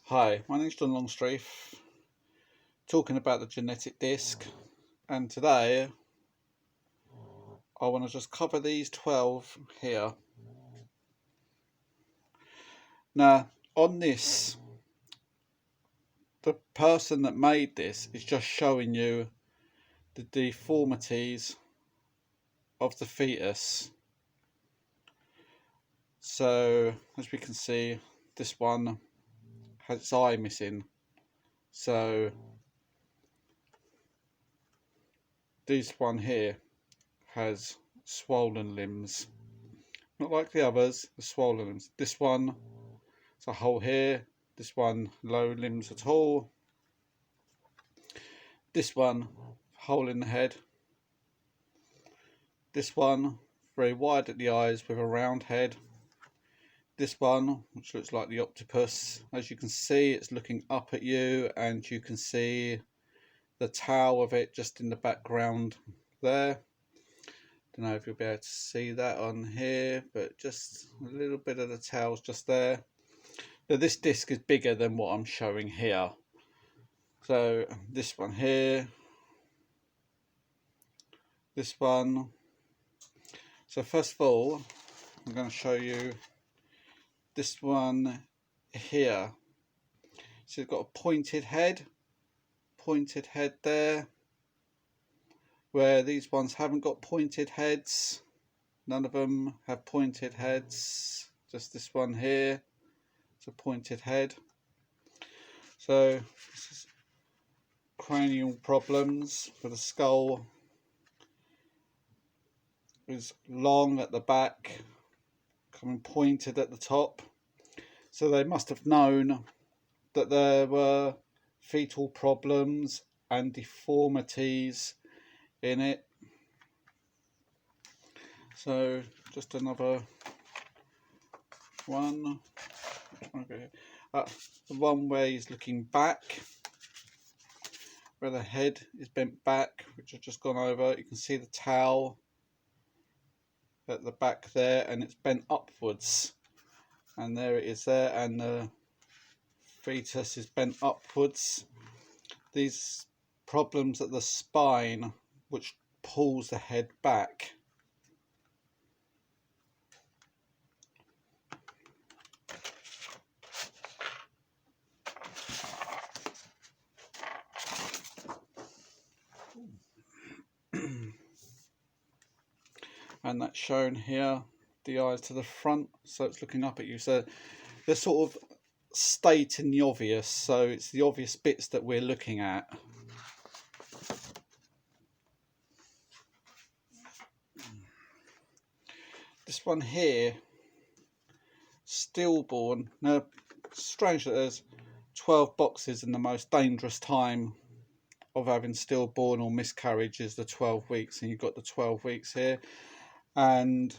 Hi, my name's John Longstreet, talking about the genetic disc, and today I want to just cover these 12 here. Now, on this, the person that made this is just showing you the deformities of the fetus. So, as we can see, this one has its eye missing. So, this one here has swollen limbs. Not like the others, the swollen limbs. This one, it's a hole here. This one, no limbs at all. This one, hole in the head. This one, very wide at the eyes with a round head. This one, which looks like the octopus. As you can see, it's looking up at you, and you can see the tail of it just in the background there. Don't know if you'll be able to see that on here, but just a little bit of the tail's just there. Now, this disc is bigger than what I'm showing here. So this one here, this one. So first of all, I'm going to show you this one here. So it's got a pointed head there, where these ones haven't got pointed heads. None of them have pointed heads, just this one here. It's a pointed head. So this is cranial problems for the skull. Is long at the back, coming pointed at the top. So they must have known that there were fetal problems and deformities in it. So just another one. The one where he's looking back, where the head is bent back, which I've just gone over. You can see the tail at the back there, and it's bent upwards, and there it is there, and the fetus is bent upwards. These problems at the spine, which pulls the head back. And that's shown here, the eyes to the front, so it's looking up at you. So they're sort of stating the obvious, so it's the obvious bits that we're looking at. This one here, stillborn. Now, strange that there's 12 boxes, and the most dangerous time of having stillborn or miscarriage is the 12 weeks, and you've got the 12 weeks here. And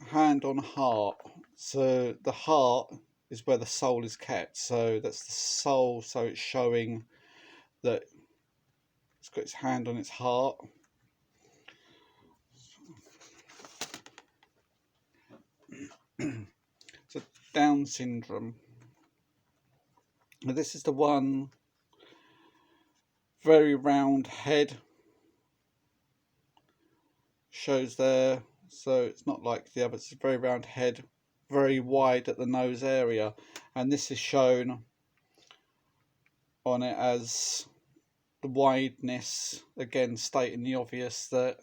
hand on heart, so the heart is where the soul is kept, so that's the soul, so it's showing that it's got its hand on its heart. So Down syndrome. Now this is the one, very round head, shows there. So it's not like the others, it's a very round head, very wide at the nose area, and this is shown on it as the wideness, again stating the obvious, that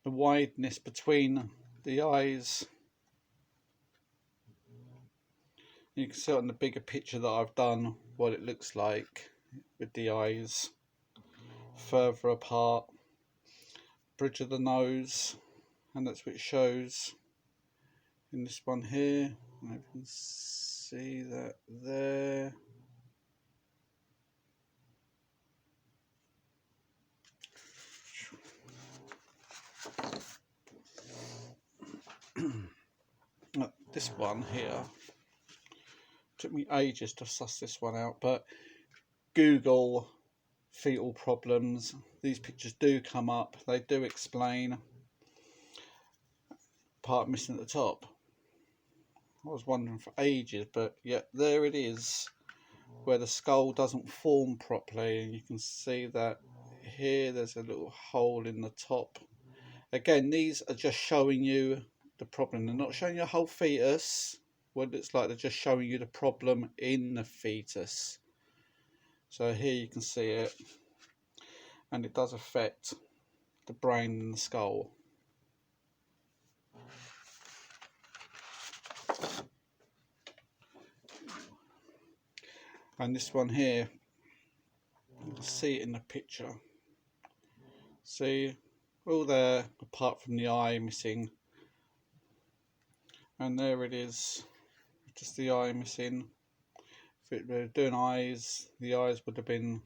the wideness between the eyes. You can see on the bigger picture that I've done what it looks like with the eyes further apart. Bridge of the nose, and that's what it shows in this one here. I can see that there. This one here, took me ages to suss this one out, but Google fetal problems, these pictures do come up, they do explain. Part missing at the top, I was wondering for ages, but yeah, there it is where the skull doesn't form properly, and you can see that here there's a little hole in the top. Again, these are just showing you the problem. They're not showing you a whole fetus. What it's like, they're just showing you the problem in the fetus. So here you can see it, and it does affect the brain and the skull. And this one here, you can see it in the picture. See, all there apart from the eye missing, and there it is, just the eye missing. If it were doing eyes, the eyes would have been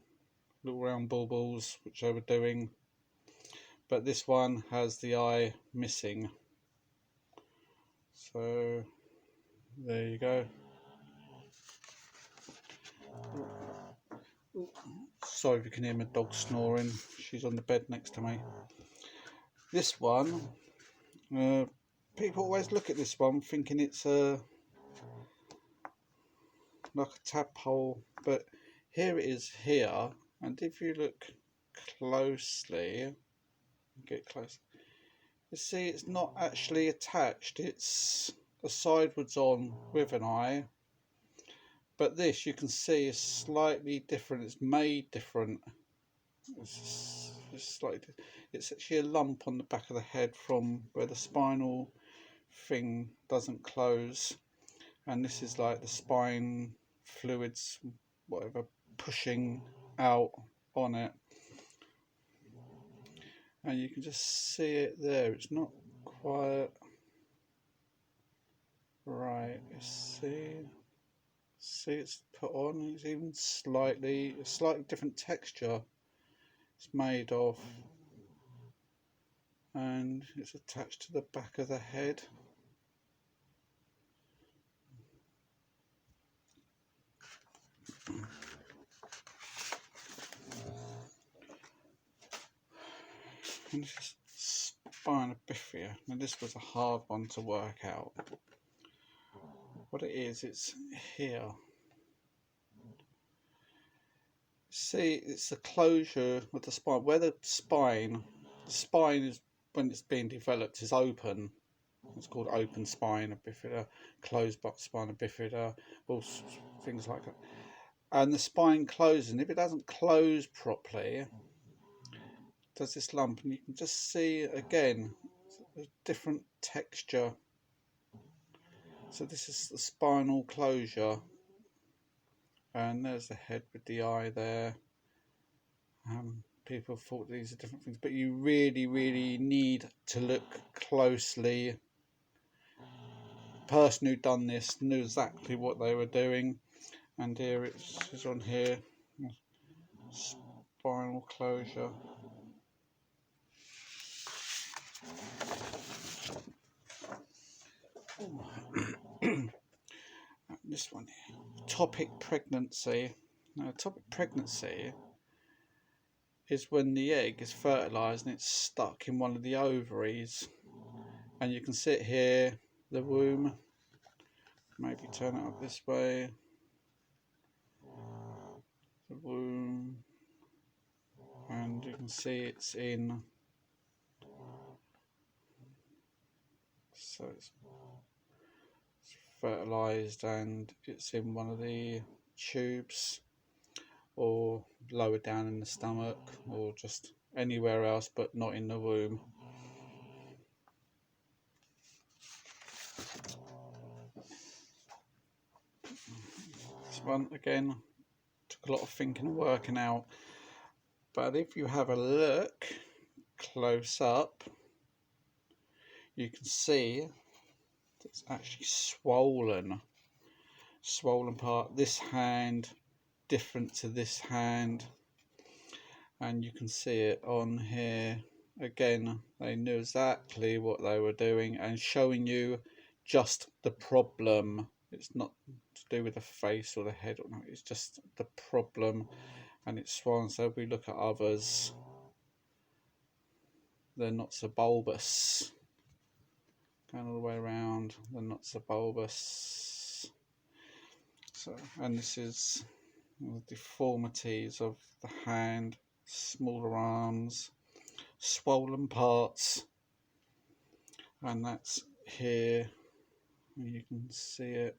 little round baubles, which they were doing, but this one has the eye missing. So there you go. Sorry if you can hear my dog snoring, she's on the bed next to me. This one, people always look at this one thinking it's like a tadpole, but here it is here, and if you look closely, get close, you see it's not actually attached, it's a sidewards on with an eye. But this, you can see, is slightly different. It's made different. It's slightly. It's actually a lump on the back of the head from where the spinal thing doesn't close, and this is like the spine fluids, whatever, pushing out on it. And you can just see it there. It's not quite right. You see it's put on. It's even slightly different texture it's made of, and it's attached to the back of the head. And this is spina bifida. Now this was a hard one to work out. What it is, it's here. See, it's the closure of the spine. Where the spine is, when it's being developed, is open. It's called open spina bifida, closed spina bifida, all things like that. And the spine closes, and if it doesn't close properly, does this lump, and you can just see again a different texture. So this is the spinal closure, and there's the head with the eye there. People thought these are different things, but you really need to look closely. The person who done this knew exactly what they were doing, and here it's on here, spinal closure. This one here, ectopic pregnancy. Now, ectopic pregnancy is when the egg is fertilised and it's stuck in one of the ovaries, and you can see it here, the womb. Maybe turn it up this way. The womb, and you can see it's in. So it's fertilised and it's in one of the tubes, or lower down in the stomach, or just anywhere else but not in the womb. This one again took a lot of thinking and working out, but if you have a look close up, you can see it's actually swollen part. This hand different to this hand, and you can see it on here again. They knew exactly what they were doing and showing you just the problem. It's not to do with the face or the head or not, it's just the problem, and it's swollen. So if we look at others, they're not so bulbous. Going all the way around, they're not so bulbous. So, and this is the deformities of the hand, smaller arms, swollen parts, and that's here. You can see it.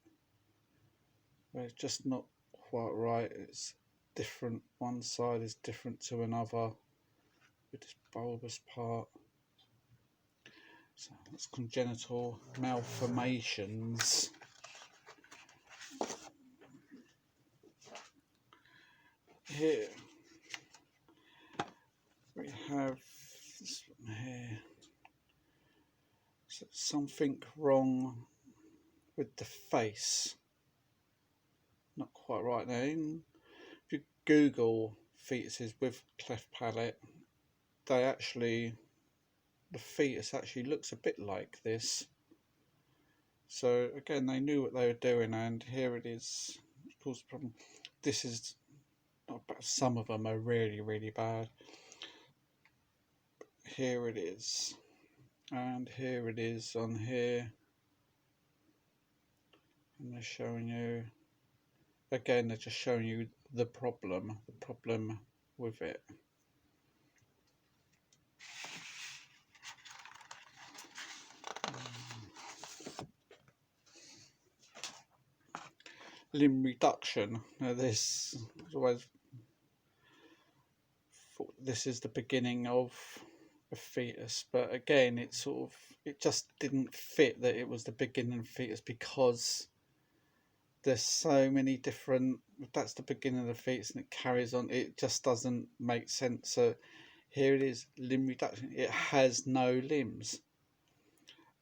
It's just not quite right. It's different. One side is different to another with this bulbous part. So that's congenital malformations. Here we have this one here. So something wrong with the face. Not quite right now. If you Google fetuses with cleft palate, the fetus actually looks a bit like this. So again, they knew what they were doing, and here it is. It caused a problem. This is not bad. Some of them are really, really bad. Here it is, and here it is on here, and they're showing you again. They're just showing you the problem with it. Limb reduction. Now this is always thought this is the beginning of a fetus, but again it just didn't fit that it was the beginning of fetus, because there's so many different, if that's the beginning of the fetus and it carries on, it just doesn't make sense. So here it is, limb reduction. It has no limbs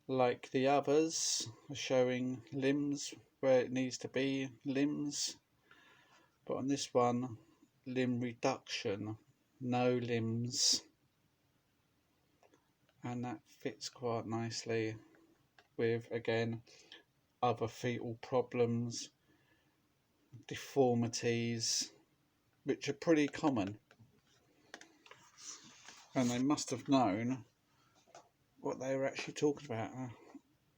like the others are showing limbs where it needs to be limbs, but on this one, limb reduction, no limbs, and that fits quite nicely with, again, other fetal problems, deformities, which are pretty common, and they must have known what they were actually talking about.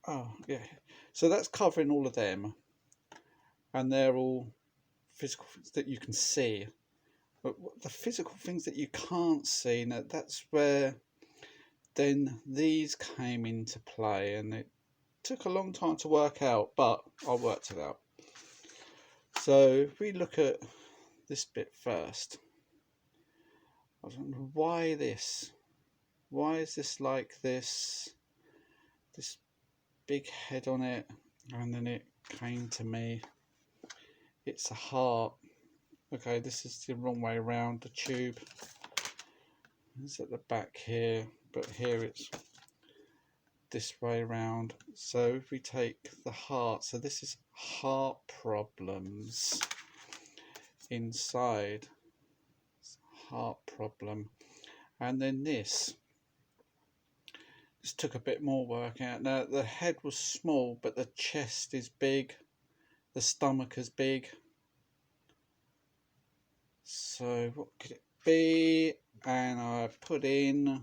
Oh yeah, so that's covering all of them, and they're all physical things that you can see. But the physical things that you can't see, now that's where then these came into play, and it took a long time to work out, but I worked it out. So if we look at this bit first, I was wondering, why this? Why is this like this? This big head on it, and then it came to me. It's a heart. Okay, this is the wrong way around. The tube is at the back here, but here it's this way around. So if we take the heart, so this is heart problems inside. Heart problem. And then this took a bit more work out. Now the head was small, but the chest is big, the stomach is big. So what could it be? And I put in,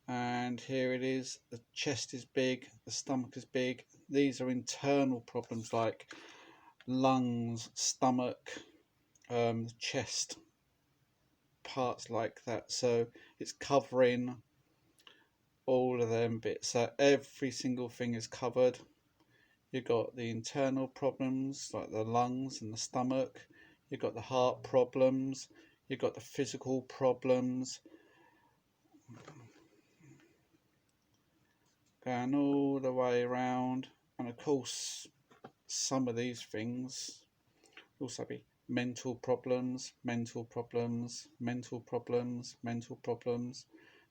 and here it is. The chest is big, the stomach is big. These are internal problems like lungs, stomach, chest, parts like that. So it's covering all of them bits. So every single thing is covered. You've got the internal problems like the lungs and the stomach. You've got the heart problems. You've got the physical problems. Going all the way around. And of course, some of these things also be mental problems, mental problems, mental problems, mental problems.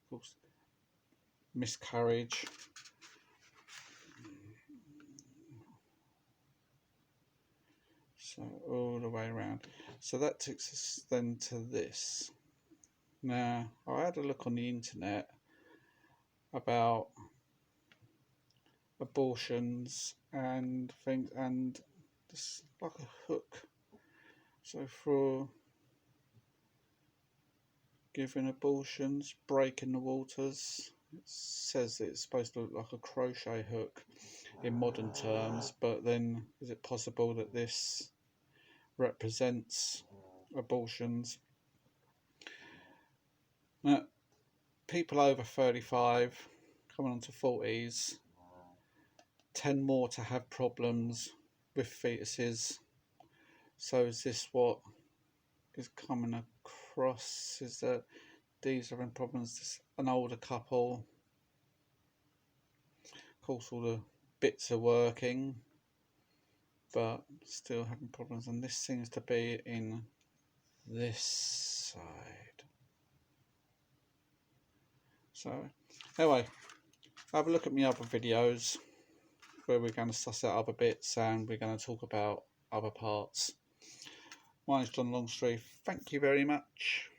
Of course, miscarriage. So all the way around. So that takes us then to this. Now, I had a look on the internet about abortions and things, and this like a hook. So for giving abortions, breaking the waters, it says that it's supposed to look like a crochet hook in modern terms, but then is it possible that this represents abortions. Now, people over 35, coming on to 40s, tend more to have problems with fetuses. So is this what is coming across? Is that these are having problems? This, an older couple, of course all the bits are working, but still having problems, and this seems to be in this side. So anyway, have a look at my other videos where we're going to suss out other bits and we're going to talk about other parts. My name's John Longstreet. Thank you very much.